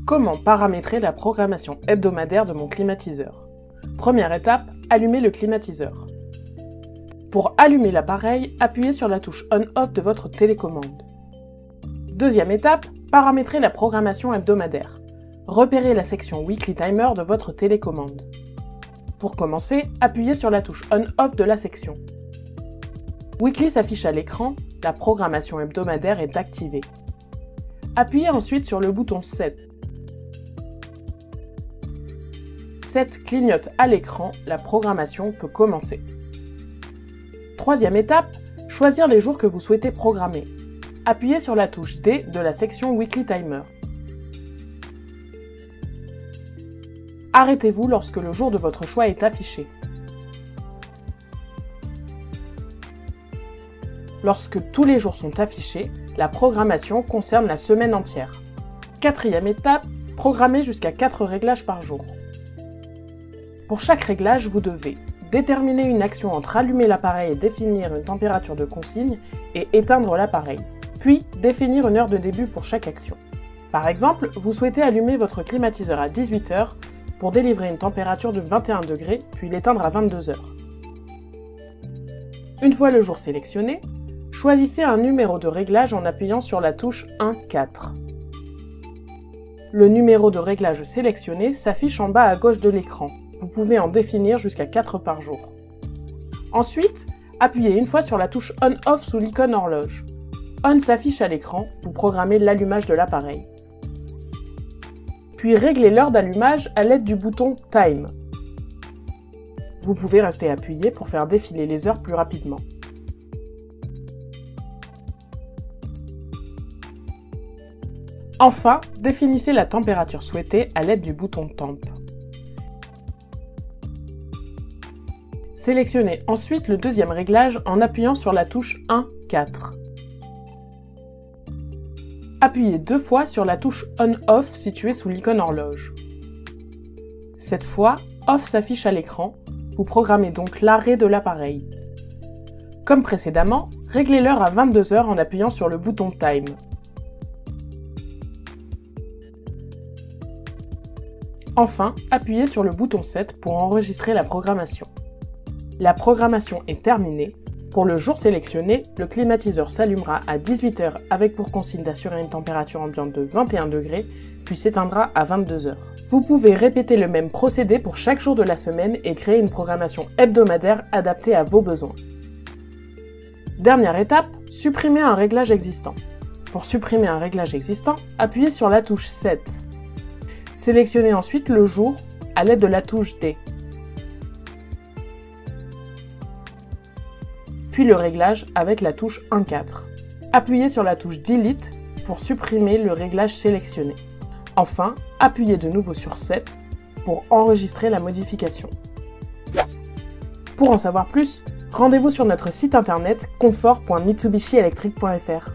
Comment paramétrer la programmation hebdomadaire de mon climatiseur? Première étape, allumer le climatiseur. Pour allumer l'appareil, appuyez sur la touche On/Off de votre télécommande. Deuxième étape, paramétrer la programmation hebdomadaire. Repérez la section Weekly Timer de votre télécommande. Pour commencer, appuyez sur la touche On/Off de la section. Weekly s'affiche à l'écran, la programmation hebdomadaire est activée. Appuyez ensuite sur le bouton Set. Set clignote à l'écran, la programmation peut commencer. Troisième étape, choisir les jours que vous souhaitez programmer. Appuyez sur la touche D de la section Weekly Timer. Arrêtez-vous lorsque le jour de votre choix est affiché. Lorsque tous les jours sont affichés, la programmation concerne la semaine entière. Quatrième étape, programmer jusqu'à 4 réglages par jour. Pour chaque réglage, vous devez déterminer une action entre allumer l'appareil et définir une température de consigne et éteindre l'appareil, puis définir une heure de début pour chaque action. Par exemple, vous souhaitez allumer votre climatiseur à 18 h pour délivrer une température de 21 degrés, puis l'éteindre à 22 h. Une fois le jour sélectionné, choisissez un numéro de réglage en appuyant sur la touche 1-4. Le numéro de réglage sélectionné s'affiche en bas à gauche de l'écran. Vous pouvez en définir jusqu'à 4 par jour. Ensuite, appuyez une fois sur la touche On/Off sous l'icône horloge. On s'affiche à l'écran, vous programmez l'allumage de l'appareil. Puis réglez l'heure d'allumage à l'aide du bouton Time. Vous pouvez rester appuyé pour faire défiler les heures plus rapidement. Enfin, définissez la température souhaitée à l'aide du bouton Temp. Sélectionnez ensuite le deuxième réglage en appuyant sur la touche 1-4. Appuyez 2 fois sur la touche On/Off située sous l'icône horloge. Cette fois, Off s'affiche à l'écran, vous programmez donc l'arrêt de l'appareil. Comme précédemment, réglez l'heure à 22 h en appuyant sur le bouton Time. Enfin, appuyez sur le bouton Set pour enregistrer la programmation. La programmation est terminée. Pour le jour sélectionné, le climatiseur s'allumera à 18 h avec pour consigne d'assurer une température ambiante de 21 degrés, puis s'éteindra à 22 h. Vous pouvez répéter le même procédé pour chaque jour de la semaine et créer une programmation hebdomadaire adaptée à vos besoins. Dernière étape, supprimer un réglage existant. Pour supprimer un réglage existant, appuyez sur la touche Set. Sélectionnez ensuite le jour à l'aide de la touche D. Puis le réglage avec la touche 1-4. Appuyez sur la touche Delete pour supprimer le réglage sélectionné. Enfin, appuyez de nouveau sur Set pour enregistrer la modification. Pour en savoir plus, rendez-vous sur notre site internet confort.mitsubishielectric.fr.